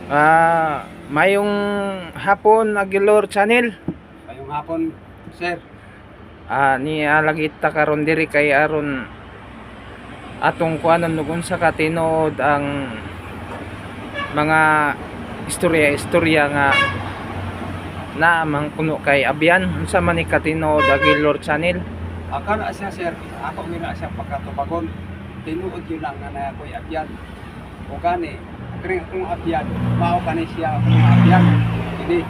Mayong hapon Aguilar Channel. Ngayong hapon, sir. Ni alagita karon diri kay aron atong kuanon nugon sa katinood ang mga istorya nga na mang kuno kay Abian unsa man ni katinood Aguilar Channel. Akala siya, sir. Ako gina siya pagkatubagon. Tinuod yun lang na ako'y Abian. O gani, kring akong Abian, mao ka ni siya akong Abian. Hindi.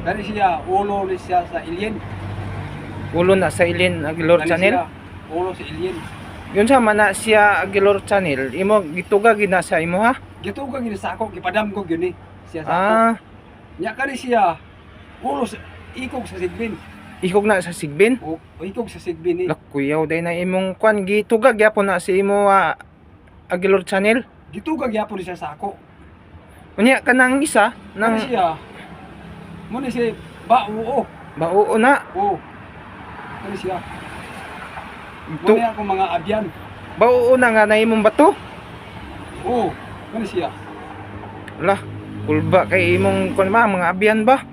Kani siya, ulo ni siya sa alien. Ulo na sa ilin Aguilar Kani Channel. siya, ulo sa alien. Yun sa man na siya Aguilar Channel. Imo gituga gina sa imo ha? Gito ka gina sa ako, gipadam ko yun eh. Siya sa ako. Nya kani siya, ulo sa, ikog sa sigbin. Ikog na sa sigbin. O ikog sa sigbin eh. Lakuyaw day na imong kwan gituga gyapon na si imo Aguilar Channel. Gito ka gyapon siya sa ako. Unya kanang isa nang Kani siya, muna siya, oo. bauo na. Oo. Kani siya. Tu- Muna ako mga Abian. Bauo na nga na imong bato. Oo. Kani siya. Lah, kulba kay imong kwan mga Abian ba?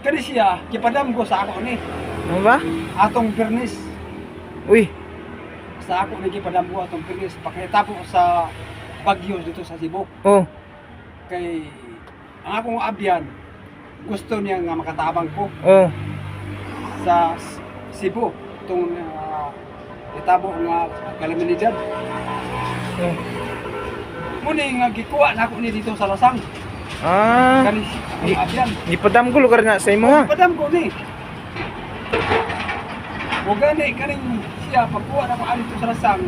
Kani siya, kipadam ko sa ako ni. Ano ba? Atong Bernis. Uy, Sa ako ni kipadam ko atong Bernis. Pakitapo ko sa Bagyo dito sa Cebu. oh, Kay ang akong Abian, gusto niya nga makatabang ko oh. sa Cebu. Itong itabo nga kalaminidad. Oh. Muna nga gikuha na ako ni dito sa Lasang. Kani Di- ang Abian. Gipadam ko lugar na sa imo ha. Padam ko ni. O gani kaning siya pagkuha na ko ani to sa Lasang.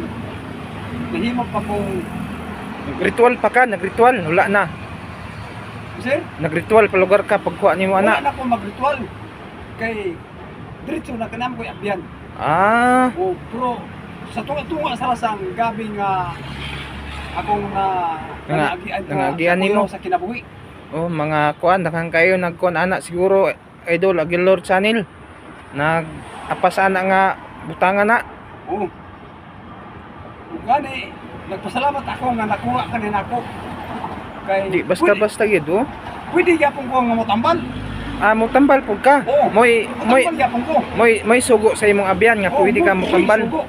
Nahimok pa kong Nagritual pa ka, nagritual, wala na. sir. Nagritual pa lugar ka pagkuha nimo Wala ana. na ko magritual. Kay diretso na kanam ko Abian. O pro sa tunga sa Lasang gabi nga akong nangagian nimo. sa kinabuhi. Oh, mga kuan daghang kayo nagkuan ana siguro Idol Aguilar Channel. Nag-apas ana nga butangan na. Oo. Gani nagpasalamat ako nga nakuha kanina ako. Kay Di basta-basta gid oh. pwede gyapon ko nga motambal. Mo tambal pud ka. Oo. Moy Motambal gyapon ko. may sugo sa imong Abian nga pwede ka mo tambal. Sugo.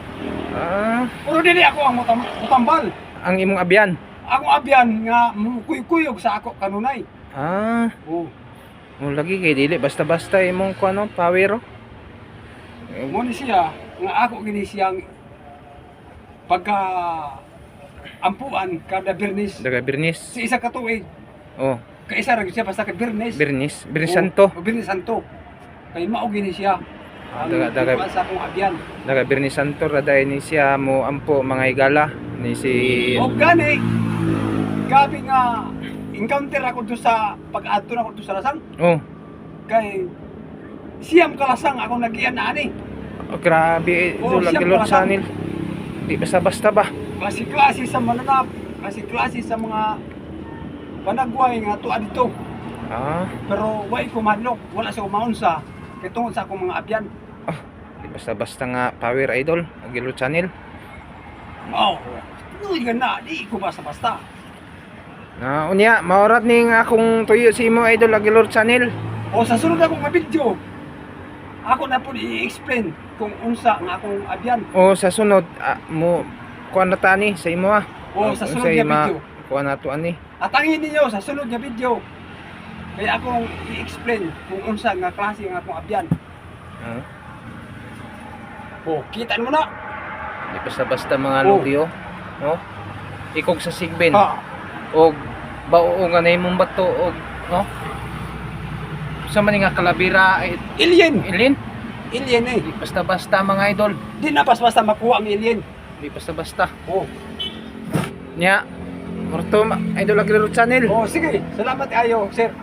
Ah, Pero dili ako ang motambal. ang imong Abian. Ako Abian nga kuyog sa ako kanunay. Oo. Mo lagi kay dili basta-basta imong kuan no, power. Mo ni siya nga ako gini siyang pagka ampuan kada Bernis. Daga Bernis. Sa isa ka tuig. Oh, Kaisa ra gyud siya basta ka Bernis. Bernis Santo. O Bernis Santo. Kay mao gini siya. Daga sa akong Abian. Daga Bernis Santo ra dai ni siya mo ampo mga igala ni si O gani, gabi nga encounter ako doon sa pag-adto na ako doon sa Lasang. Oh, Kay siyam kalasang ako nagiyan na ani. grabe Oh, Idol siya Aguilar pala Channel. Di basta-basta ba? Klase-klase sa mananap, klase-klase sa mga panagway nga tuwa dito. Pero way ko madlok, wala siya umaunsa. Kay tungod sa akong mga Abian. Di basta-basta nga power Idol Aguilar Channel. Mao. Nuy nga na, di ko basta-basta. Unya, maorat ning akong tuyo si imo Idol Aguilar Channel. O sa sunod akong nga video, ako na po i-explain kung unsa nga akong Abian. O sa sunod mo kuan na tani sa imo ha. O sa sunod nga video. Kuan na to ani. At angin ninyo sa sunod nga video. Kaya akong i-explain kung unsa nga klase nga akong Abian. O, kita mo na. Di basta-basta mga Oh. lubyo, no? Ikog sa sigbin Ha. og bauo nga na imong bato og no? Sa man nga kalabira ay Alien. ilin. Alien eh. Di basta-basta mga idol. Di na basta makuha ang alien. Di basta-basta. O. Nya, Orto Idol Aguilar Channel. O, sige. Salamat kayo, sir.